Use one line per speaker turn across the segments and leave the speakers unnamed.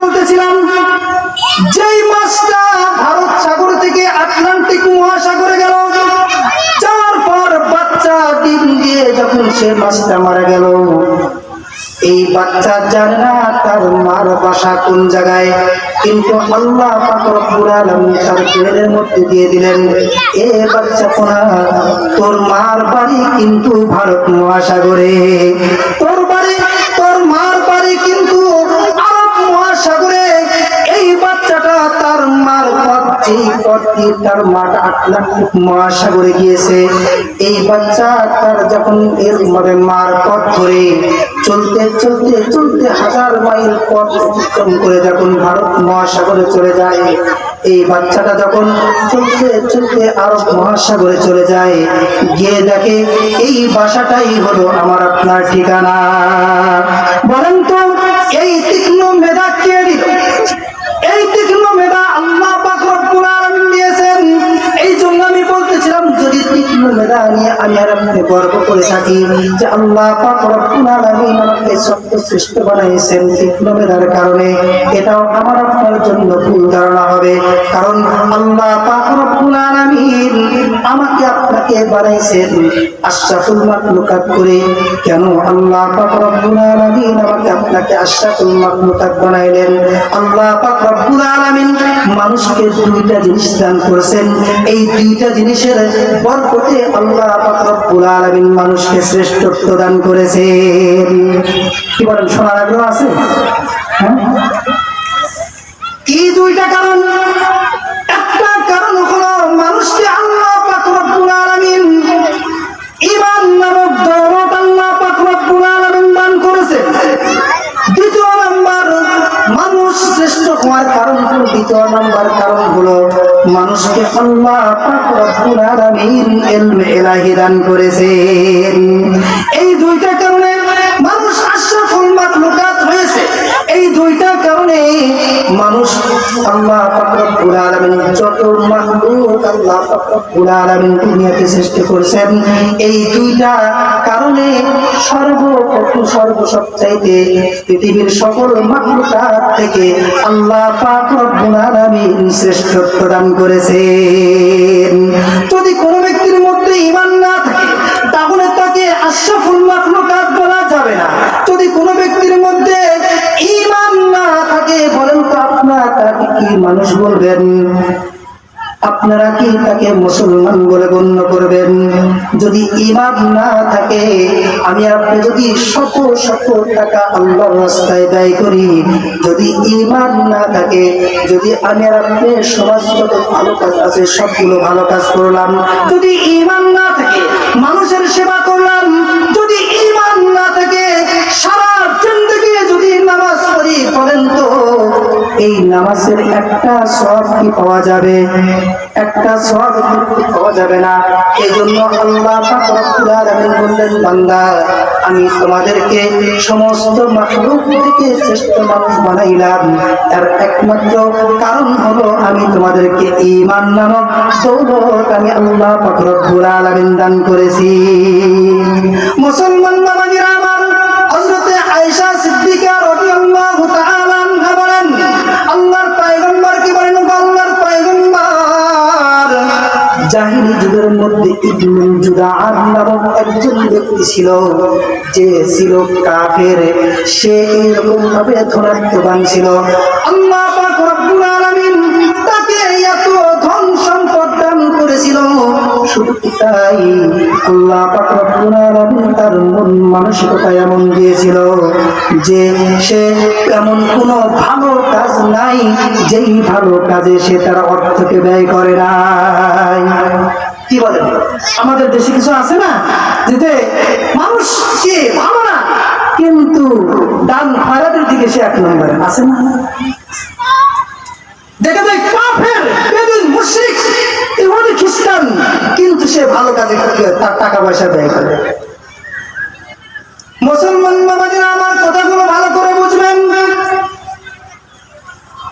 বলতেছিলাম যেই মাছটা ভারত সাগর থেকে আটলান্টিক মহাসাগরে গেল, যাওয়ার পর বাচ্চা ডিম দিয়ে যখন সে মাছটা মারা গেল, এই বাচ্চা জানে না তার মার বাসা কোন জায়গায়, কিন্তু আল্লাহ পাক রব্বুল আলামিন তার পেটের মধ্যে দিয়ে দিলেন, এ বাচ্চা কোনা তোর মার বাড়ি কিন্তু ভারত মহাসাগরে, তোর বাড়ি তোর মার বাড়ি কিন্তু আরব মহাসাগরে। এই বাচ্চাটা তার মার পথে তার মা আটলান্টিক মহাসাগরে গিয়েছে। এই বাচ্চা তার যখন এরভাবে মার পথ ধরে চলতে চলতে চলতে 1000 মাইল পথ অতিক্রম করে যখন ভারত মহাসাগরে চলে যায়, এই বাচ্চাটা যখন চলতে চলতে আরব মহাসাগরে চলে যায়, গিয়ে দেখে এই বাসাটাই হলো আমার আপনার ঠিকানা। বলেন তো এই তীক্ষ্ণ মেধা কে দিল? এই তীক্ষ্ণ মেধা আল্লাহ পাক রব্বুল আলামিন দিয়েছেন। এই জন্য আমি বলতেছিলাম, যদি তীক্ষ্ণ মেধা নিয়ে আমি আর আপনি গর্ব করে থাকি যে আল্লাহ পাক রব্বুল আলামিন আমাকে সর্বশ্রেষ্ঠ বানাইছেন তীক্ষ্ণ মেধার কারণে, এটাও আমার আপনার জন্য ভুল ধারণা হবে। কারণ আল্লাহ পাক রব্বুল আলামিন আমাকে আপনাকে বানাইছেন আশরাফুল মাখলুকাত করে। কেন আল্লাহ পাক রব্বুল আলামিন আমাকে আপনাকে আশরাফুল মাখলুকাত বানাইলেন? আল্লাহ পাক রব্বুল আলামিন মানুষকে দুইটা জিনিস দান করেছেন। এই দুইটা জিনিসের বরকতে আল্লাহ পাক রব্বুল আলামিন মানুষকে শ্রেষ্ঠত্ব দান করেছেন। কি বলেন, শোনার আগ্রহ আছে? হ্যাঁ, এই দুইটা কারণ। একটা কারণ হলো মানুষকে আল্লাহ পাক রব্বুল আলামিন ঈমান নামক দৌলত আল্লাহ পাক রব্বুল আলামিন দান করেছেন। দ্বিতীয় নাম্বার, মানুষ শ্রেষ্ঠ হওয়ার কারণ হলো, দ্বিতীয় নাম্বার কারণ হলো মানুষকে আল্লাহ পাক রব্বুল আলামিন ইলমে ইলাহি দান করেছেন। এই দুইটা কারণে মানুষ আশরাফুল মাখলুকাত হয়েছে। এই দুইটা কারণে মানুষ আল্লাহ পাক রব্বুল আলামিন যত মাখলুক আল্লাহ পাক রব্বুল আলামিন দুনিয়াতে সৃষ্টি করেছেন, এই দুইটা কারণে সবচাইতে পৃথিবীর সকল মাখলুকাত থেকে আল্লাহ পাক রব্বুল আলামিন শ্রেষ্ঠত্ব দান করেছেন। যদি কোনো ব্যক্তির মধ্যে ঈমান না থাকে তাহলে তাকে আশরাফুল মাখলুকাত বলা যাবে না। যদি কোনো ব্যক্তির মধ্যে ঈমান না থাকে, বলেন তো আপনারা তাকে কি মানুষ বলবেন? আপনারা কি তাকে মুসলমান বলে গণ্য করবেন? যদি ঈমান না থাকে, আমি আপনি যদি শত শত টাকা আল্লাহর রাস্তায় ব্যয় করি, যদি ঈমান না থাকে, যদি আমি আর আপনি সমাজ যত ভালো কাজ আছে সবগুলো ভালো কাজ করলাম, যদি ঈমান না থাকে মানুষের সেবা করলাম, যদি ঈমান না থাকে সারা জিন্দেগি যদি নামাজ পড়ি, বলেন তো এই নামাজের একটা সওয়াব কি পাওয়া যাবে? একটা সওয়াব কি পাওয়া যাবে না। এজন্য আল্লাহ পাক রব্বুল আলামিন বললেন, বান্দা আমি তোমাদেরকে সমস্ত মাখলুক থেকে শ্রেষ্ঠ মানুষ বানাইলাম, তার একমাত্র কারণ হলো আমি তোমাদেরকে ঈমান নামক দৌলত আমি আল্লাহ পাক রব্বুল আলামিন দান করেছি। মুসলমান বাবাজিরা আমার, হযরতে আয়েশা সিদ্দিকা রাদিয়াল্লাহু তাআলা আনহা বলেন, আল্লাহর পয়গম্বর কি বলেন? আল্লাহর পয়গম্বর জাহিলি যুগের মধ্যে ইবনুল জুদাআন নামক একজন ব্যক্তি ছিল, যে ছিল কাফের। সে এরকম ভাবে ধনাত্মবান ছিল। আল্লাহ পাক রব্বুল আলামিন তাকে এত ধন সম্পদ দান করেছিল। শুধু তাই, আল্লাহ পাক রব্বুল আলামিন তার মন মানসিকতা এমন দিয়েছিল যে সে এমন কোনো ভালো কাজ নাই যেই ভালো কাজে সে তার অর্থকে ব্যয় করে নাই। কি বলেন? আমাদের দেশে কিছু আছে না, যেতে মানুষ কে ভালো না, কিন্তু দান খয়রাতের দিকে সে 1 নম্বরে আছে না? দেখা যায় কাফের, বেদুইন, মুশরিক, ইহুদি, খ্রিস্টান, কিন্তু সে ভালো কাজে তার টাকা পয়সা ব্যয় করে। মুসলমান বাবাজিরা আমার, কথাগুলো ভালো করে বুঝবেন।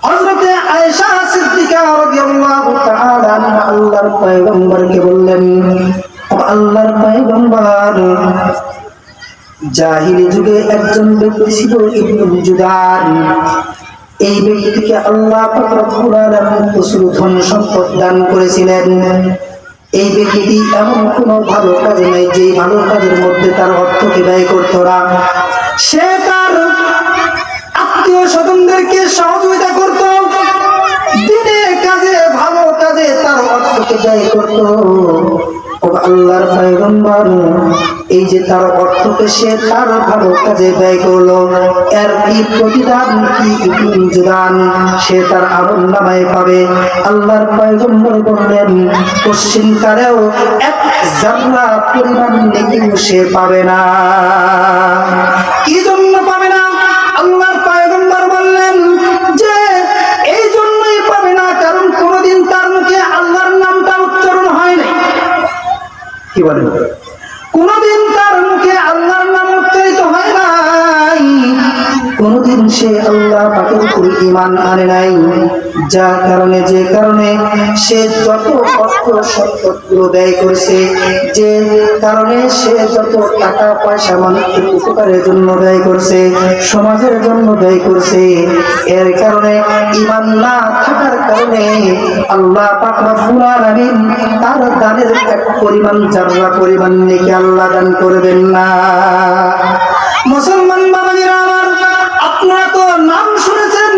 হযরতে আয়েশা সিদ্দিকা রাদিয়াল্লাহু তাআলা আনহা আল্লাহর পয়গম্বরকে বললেন, আল্লাহর পয়গম্বর, জাহিলি যুগে একজন ব্যক্তি ছিল ইবনুল জুদান। এই ব্যক্তিকে আল্লাহ পাক রব্বুল আলামিন প্রচুর ধন সম্পদ দান করেছিলেন। এই ব্যক্তি এমন কোনো ভালো কাজ নাই যে ভালো কাজের মধ্যে তার অর্থকে ব্যয় করত না। সে তার আত্মীয় স্বজনদেরকে সহযোগিতা করত, দিনে কাজে ভালো কাজে তার অর্থকে ব্যয় করত। ও আল্লাহর পয়গম্বর, এই যে তার অর্থকে সে তার ভালো কাজে ব্যয় করলো, এর কি প্রতিদান, কি প্রতিদান সে তার আমলনামায় পাবে? আল্লাহর পয়গম্বর বললেন, পশ্চিমকালেও এক জাররা পরিমাণ নেকিও সে পাবে না। কি জন্য পাবে না? আল্লাহর পয়গম্বর বললেন যে এই জন্যই পাবে না, কারণ কোনোদিন তার মুখে আল্লাহর নামটা উচ্চারণ হয় নাই। কি বলেন? কোনদিন তার মুখে আল্লাহর নাম উচ্চারিত হয় নাই, কোনদিন সে আল্লাহ পাকের উপর ঈমান আনে নাই। যে কারণে সে যত অর্থ সম্পদগুলো ব্যয় করেছে, যে কারণে সে যত টাকা পয়সা মানুষের উপকারের জন্য ব্যয় করছে, সমাজের জন্য ব্যয় করছে, এর কারণে ঈমান না থাকার কারণে আল্লাহ পাক রব্বুল আলামিন তার দানের এক পরিমাণ জাররা পরিমাণ নেকি আল্লাহ দান করবেন না। মুসলমান বাবাজিরা আমার, আপনারা তো নাম শুনেছেন,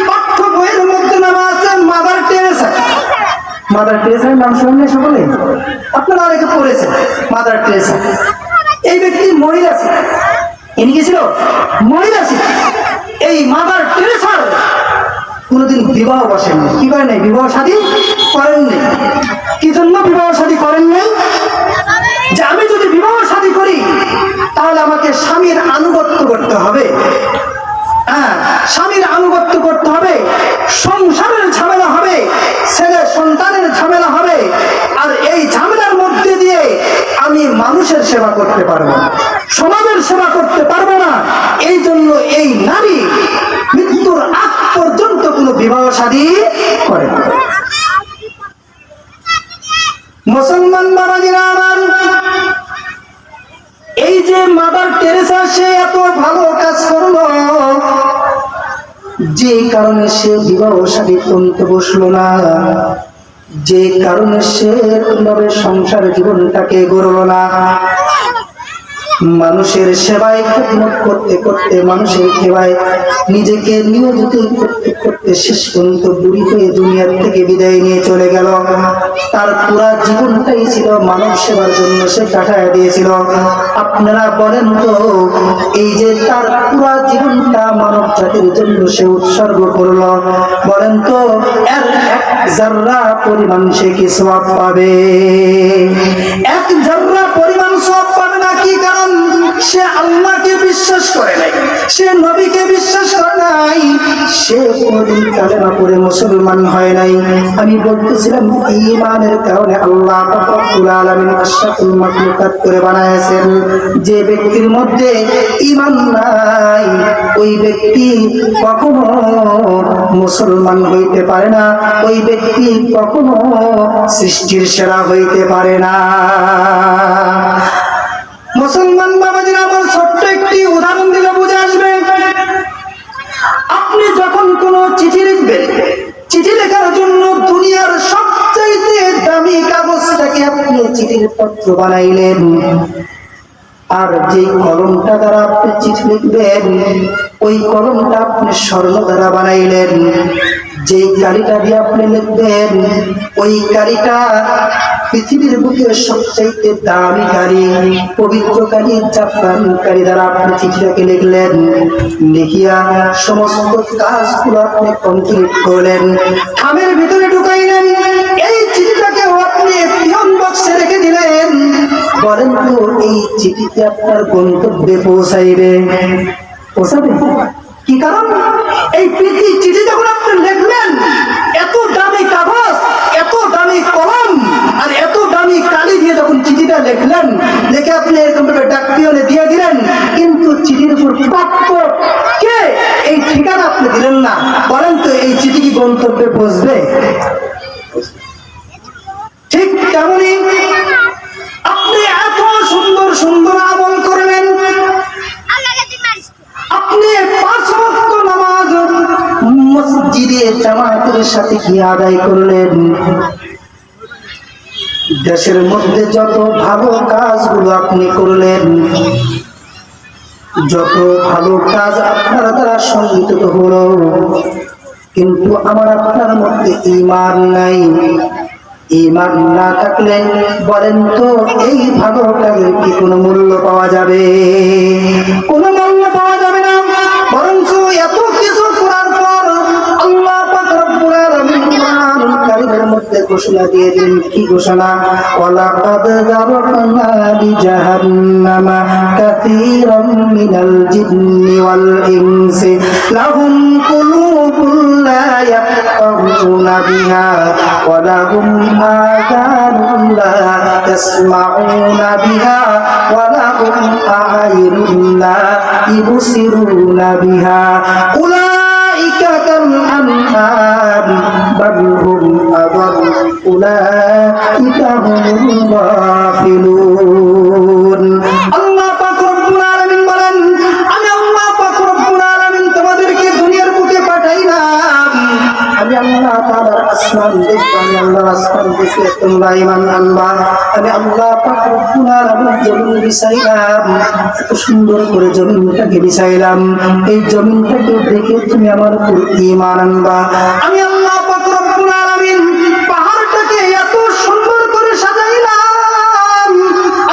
পাঠ্য বইয়ের মধ্যে নাম আছে মাদার টেরেসা। মাদার টেরেসার নাম শুনলে সকলে আপনারা অনেকে পড়েছেন মাদার টেরেসা। এই ব্যক্তি মহিলা ছিল, ইনি কি ছিল? মহিলা ছিল। এই মাদার টেরেসার কোনদিন বিবাহ বসেননি। কি করেন নাই? বিবাহ শাদী করেননি। কি জন্য বিবাহ শাদী করেন নাই? যে আমি যদি বিবাহ শাদী করি তাহলে আমাকে স্বামীর আনুগত্য করতে হবে। হ্যাঁ, স্বামীর আনুগত্য করতে হবে, সংসারের ঝামেলা হবে, ছেলে সন্তানের ঝামেলা হবে, আর এই ঝামেলার মধ্যে দিয়ে আমি মানুষের সেবা করতে পারবো না, সমাজের সেবা করতে পারবো না। এই জন্য এই নারী মৃত্যুর আগ পর্যন্ত কোনো বিবাহ শাদী করে না। মুসলমান বাবাজিরা আমার, এই যে মাদার টেরেসা সে এত ভালো কাজ করলো, যে কারণে সে বিবাহ শাদী করতে বসলো না, যে কারণে সে কোনোভাবে সংসার জীবনটাকে গড়ল না, মানুষের সেবায় খেদমত করতে করতে, মানুষের সেবায় নিজেকে নিয়োজিত করতে করতে শেষ পর্যন্ত বুড়ি হয়ে দুনিয়ার থেকে বিদায় নিয়ে চলে গেল। তার পুরা জীবনটাই ছিল মানব সেবার জন্য সে কাটায় দিয়েছিল। আপনারা বলেন তো, এই যে তার পুরা জীবনটা মানব জাতির জন্য সে উৎসর্গ করল, বলেন তো এর এক জাররা পরিমাণ সে কি সওয়াব পাবে? এক জাররা পরিমাণ সওয়াব পাবে না। কি কারণ? সে আল্লাহকে বিশ্বাস করে নাই, সে নবীকে বিশ্বাস করে নাই, সে কোনদিন কালেমা পড়ে মুসলমান হয় নাই। আমি বলতেছিলাম ঈমানের কারণে আল্লাহ রব্বুল আলামিন আশরাফুল মাখলুকাত করে বানায়েছেন। যে ব্যক্তির মধ্যে ঈমান নাই, ওই ব্যক্তি কখনো মুসলমান হইতে পারে না, ওই ব্যক্তি কখনো সৃষ্টির সেরা হইতে পারে না। মুসলমান বাবাজিরা আমার, ছোট্ট একটি উদাহরণ দিলে বুঝে আসবে। আপনি যখন কোনো চিঠি লিখবেন, চিঠি লেখার জন্য দুনিয়ার সবচাইতে দামি কাগজটাকে আপনি চিঠির পত্র বানাইলেন, আর যে কলমটা দ্বারা আপনি চিঠি লিখবেন ওই কলমটা আপনি স্বর্ণ দ্বারা বানাইলেন। যে কালিটা দিয়ে আপনি লিখবেন ওই কালিটা পৃথিবীর বুকে সবচাইতে দামি কালি, পবিত্র কালি, জাফরান কালি দ্বারা আপনি চিঠিটাকে লিখলেন। লিখিয়া সমস্ত কাজগুলো আপনি কমপ্লিট করলেন, খামের ভিতরে ঢুকাইলেন। এই চিঠিটাকে আপনি পিয়ন বক্সে রেখে দিলেন। বলেন তো এই চিঠিটি আপনার গন্তব্যে পৌঁছাইবে? পৌঁছাবে? কি কারণ? এই চিঠি যখন আপনি লিখলেন, এত দামি কাগজ, এত দামি কলম আর এত দামি কালি দিয়ে যখন চিঠিটা লিখলেন, লিখে আপনি এরকম ডাক পিয়নে দিয়ে দিলেন, কিন্তু চিঠির উপর প্রাপ্ত কে এই ঠিকানা আপনি দিলেন না। বলেন তো এই চিঠি কি গন্তব্যে পৌঁছবে? ঠিক তেমনি আপনি এত সুন্দর সুন্দর আমল করবেন, আপনি 5 ওয়াক্ত নামাজ জামাতের সাথে কি আদায় করলেন? দেশের মধ্যে যত ভালো কাজগুলো আপনি করলেন, যত ভালো কাজ আপনার দ্বারা সংগঠিত হলো, কিন্তু আমার আপনার মধ্যে ঈমান নাই। ঈমান না থাকলে বলেন তো এই ভালো কাজের কি কোনো মূল্য পাওয়া যাবে? কোনো মূল্য পাওয়া যাবে না। বরঞ্চ এত কিছু করার পর আল্লাহ পাক রব্বুল আলামিন কোরআনুল কারীমের মধ্যে ঘোষণা দিয়ে দিলেন, কি ঘোষণা? ওয়ালাকাদ যারানা লিজাহান্নামা কাসীরাম মিনাল জিন্নি ওয়াল ইনসি লাহুম কুলুবুন লা ইয়াফকাহুনা বিহা ওয়া লাহুম আযানুন লা ইয়াসমাউনা বিহা ওয়া লাহুম আ'য়ুনুন লা ইবসিরুনা বিহা উলাইকা কাল আনআম বাল হুম আযাল উলাইকা হুমুল গাফিলুন। আল্লাহ পাক রব্বুল আলামিন বলেন, আমি আল্লাহ পাক রব্বুল আলামিন তোমাদেরকে দুনিয়ার বুকে পাঠাইলাম। আমি আল্লাহ তাআলার আসমান দেখে, আমি আল্লাহর আসমান দেখে তোমরা ঈমান আনবা। আমি আল্লাহ পাক রব্বুল আলামিন জমিন বিছাইলাম, এত সুন্দর করে জমিনটাকে বিছাইলাম, এই জমিনটাকে দেখে তুমি আমার উপর ঈমান আনবা। আমি আল্লাহ পাক রব্বুল আলামিন পাহাড়টাকে এত সুন্দর করে সাজাইলাম,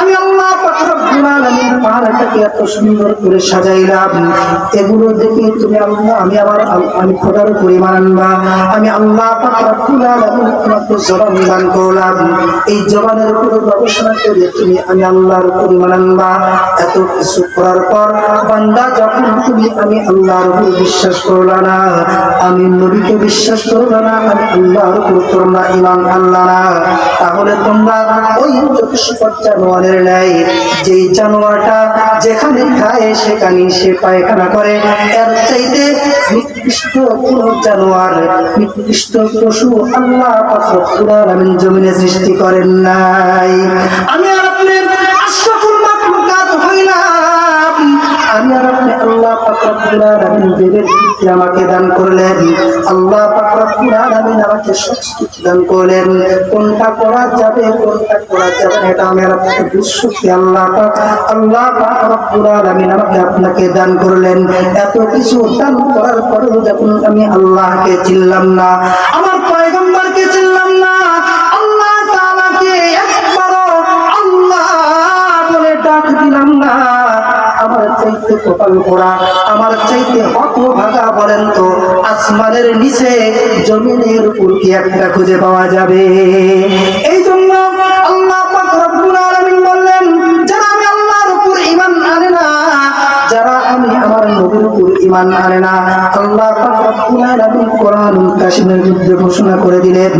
আমি আল্লাহ পাক রব্বুল আলামিন পাহাড়টাকে এত সুন্দর করে সাজাইলাম, এগুলো দেখে তুমি আল্লাহ আমি খোদার উপর ঈমান আনবা। আমি আল্লাহ পাক রব্বুল আলামিন তোমাকে জবান দান করলাম, এই জবানের উপর গবেষণা করে তুমি আমি আল্লাহর উপর ঈমান আনবা। এত কিছু করার পর বান্দা যখন তুমি আমি আল্লাহর উপর বিশ্বাস করলা না, আমি নবীকে বিশ্বাস করলা না, আমি আল্লাহর উপর তোমরা ঈমান আনলা না, তাহলে তোমরা ওই 24 জানুয়ারের ন্যায়, যেই জানোয়ারটা যেখানে খায় সেখানে সে পায়খানা করে, এর চাইতে নিকৃষ্ট কোন জানোয়ার, নিকৃষ্ট পশু আল্লাহ পাক রব্বুল আলামিন জমিনে সৃষ্টি করেন নাই। আমি আর আপনি আশরাফুল মাখলুকাত হইলাম, আমি আর আপনি আল্লাহ পাক রব্বুল আলামিন বিবেক বুদ্ধি আমাকে দান করলেন, আল্লাহ পাক রব্বুল আলামিন আমাকে সবকিছু দান করলেন, কোনটা করা যাবে কোনটা করা যাবে না এটা আমি আর আপনাকে বুঝছি। আল্লাহ পাক রব্বুল আলামিন আমাকে আপনাকে দান করলেন, এত কিছু দান করার পরেও যখন আমি আল্লাহকে চিনলাম না, আমার পয়গম্বরকে চিনলাম না, আল্লাহ তাআলাকে একবারও আল্লাহ বলে ডাক দিলাম না, আমার চাইতে কপাল পোড়া, আমার চাইতে হতভাগা বলেন তো আসমানের নিচে জমিনের উপর কি একটা খুঁজে পাওয়া যাবে? এই জন্য আল্লাহ পাক রব্বুল আলামিন বললেন, যারা আমি আল্লাহর উপর ঈমান আনে না, যারা আমি আমার নবীর উপর ঈমান আনে না, আল্লাহ পাক রব্বুল আলামিন কোরআনুল কারীমের মধ্যে ঘোষণা করে দিলেন,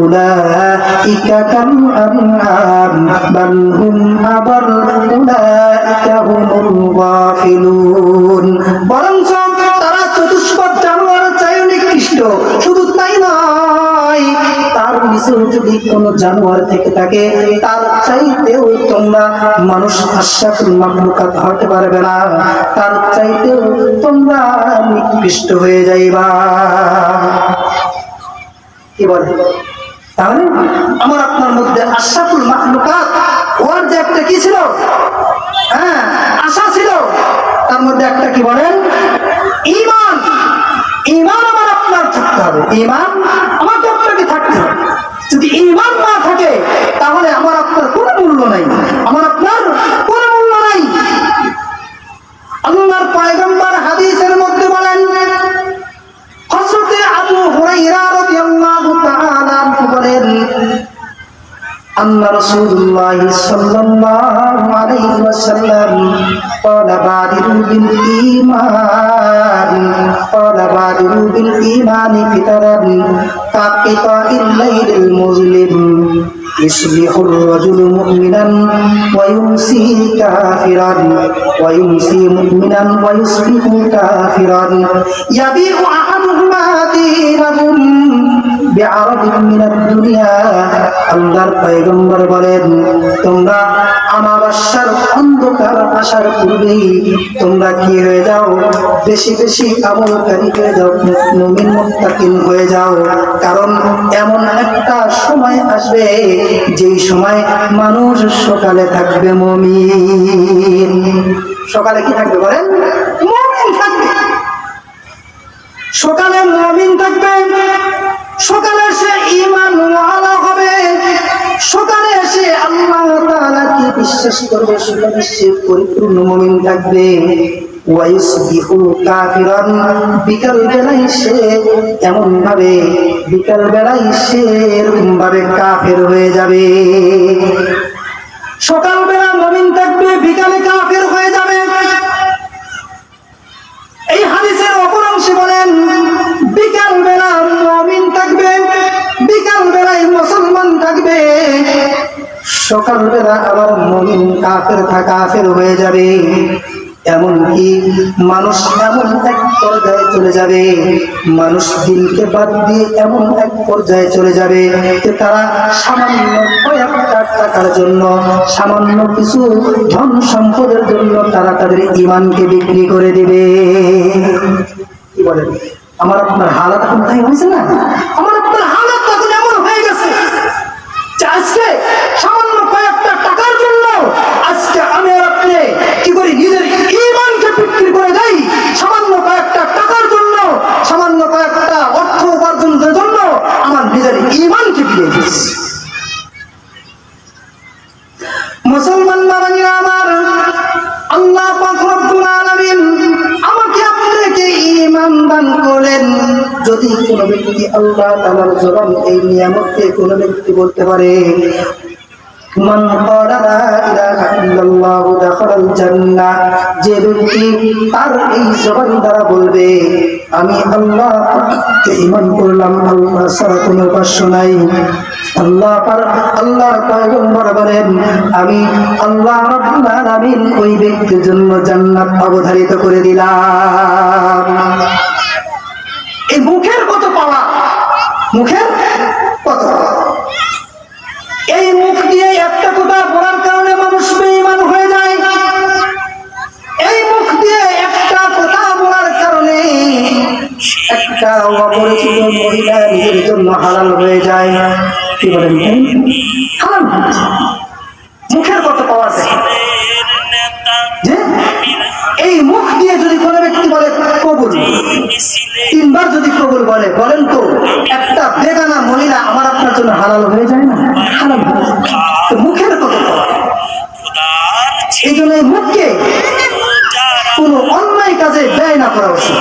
উলাইকা কাল আনআম বাল হুম আযাল উলাইকা হুমুল গাফিলুন। বরঞ্চ তারা চতুষ্পদ জানোয়ারের চাইও নিকৃষ্ট। শুধু তাই নয়, তার নিচেও যদি কোনো জানোয়ার থেকে থাকে তার চাইতেও তোমরা মানুষ আশরাফুল মাখলুকাত হতে পারবে না, তার চাইতেও তোমরা নিকৃষ্ট হয়ে যাইবা। কি বলে? তাহলে আমার আপনার মধ্যে আশরাফুল মাখলুকাত ওর যে একটা কি ছিল, হ্যাঁ আশা ছিল, তার মধ্যে একটা কি বলেন? ঈমান। ঈমান আমার আপনার থাকতে হবে, ঈমান আমাকে আপনাকে থাকতে হবে। যদি ঈমান না থাকে তাহলে আমার আপনার কোনো মূল্য নাই, আমার আপনার কোনো মূল্য নাই। আল্লাহর পয়গম্বর হাদিসের মধ্যে বলেন, হযরত আবু হুরায়রা রাদিয়াল্লাহু তাআলা বলেন, আন্না রাসূলুল্লাহ সাল্লাল্লাহু আলাইহি ওয়াসাল্লাম ক্বালা বাদিরু বিল ঈমানি ফিতরান কাকিতাইল লাইলিল মুজলিম ইসবিহুর রাজুলু মুমিনান ওয়া ইউমসি কাফিরান ওয়া ইউমসি মুমিনান ওয়া ইসবিহু কাফিরান ইয়াবিউ আহাদুহুমা দীনাহুম বিআরাদিন মিনাদ দুনিয়া, আল্লাহর পয়গম্বর বলেন তোমরা আমাবাস্যার অন্ধকার আসার পূর্বেই তোমরা কি হয়ে যাও, বেশি বেশি আমলকারী হয়ে যাও, মুমিন মুত্তাকিন হয়ে যাও। কারণ এমন একটা সময় আসবে যেই সময় মানুষ সকালে থাকবে মুমিন। সকালে কি থাকবে বলেন? মুমিন থাকবে। সকালে মুমিন থাকবে, সকালে সে ঈমান ওয়ালা হবে, সকালে এসে আল্লাহ তাআলাকে বিশ্বাস করবে, সকালে সে পরিপূর্ণ মুমিন থাকবে। ওয়াইসবিহু কাফিরান, বিকাল বেলায় সে এমন ভাবে, বিকাল বেলায় সে এরকম ভাবে কাফের হয়ে যাবে। সকালবেলা মুমিন থাকবে, বিকালে কাফের হয়ে যাবে। এই হাদিসের অপর অংশে বলেন বিকাল বেলা মুমিন থাকবে, বিকাল বেলায় মুসলমান থাকবে, সকাল বেলা আবার মুমিন কাফের হয়ে যাবে। এমনকি মানুষ এমন এক পর্যায়ে চলে যাবে, মানুষ দিনকে বাদ দিয়ে এমন এক পর্যায়ে চলে যাবে যে তারা সামান্য কয়েকটা টাকার জন্য, সামান্য কিছু ধন সম্পদের জন্য তারা তাদের ঈমানকে বিক্রি করে দিবে। কি বলেন? আমার আপনার হালাত এখন তাই হয়েছে না? আমার আপনার হালাত তখন এমন হয়ে গেছে যে আজকে সামান্য কয়েকটা টাকার জন্য আজকে আমি আর আপনি কি করি, নিজের ঈমানকে বিক্রি করে দেই। সামান্য কয়েকটা টাকার জন্য, সামান্য কয়েকটা অর্থ উপার্জনের জন্য আমার নিজের ঈমানকে বিলিয়ে দিচ্ছি। মুসলমান বাবাজিরা আমার, আল্লাহ পাক রব্বুল আলামিন আমাকে আপনাকে ঈমান দান করেন। যদি কোনো ব্যক্তি আল্লাহ তাআলার জবান এই নিয়ামতকে কোনো ব্যক্তি বলতে পারে, মান ক্বালা লা ইলাহা ইল্লাল্লাহু দাখালাল জান্নাহ, যে ব্যক্তি তার এই জবান দ্বারা বলবে আমি আল্লাহকে ঈমান করলাম, আল্লাহ ছাড়া কোনো উপাস্য নাই, আল্লাহর পয়গম্বর বলেন আমি আল্লাহ রাব্বুল আলামিন ওই ব্যক্তির জন্য জান্নাত অবধারিত করে দিলাম। এই মুখের কত পাওয়া, মুখের কত পাওয়া। এই মুখ দিয়ে একটা কথা বলার কারণে মানুষ বেঈমান হয়ে যায়। এই মুখ দিয়ে একটা কথা বলার কারণে একটা অপরিচিত মহিলা নিজের জন্য হালাল হয়ে যায়। কি বলেন? হালাল। মুখের কত পাওয়া যায় যে এই মুখ দিয়ে যদি কোনো ব্যক্তি বলে কবুল, তিনবার যদি কবুল বলে, বলেন তো একটা বেগানা মহিলা আমার আপনার জন্য হালাল হয়ে যায় না? হালাল হয়ে যায়। তো মুখের কত পাওয়া। এই জন্য এই মুখকে কোনো অন্যায় কাজে ব্যয় না করা উচিত।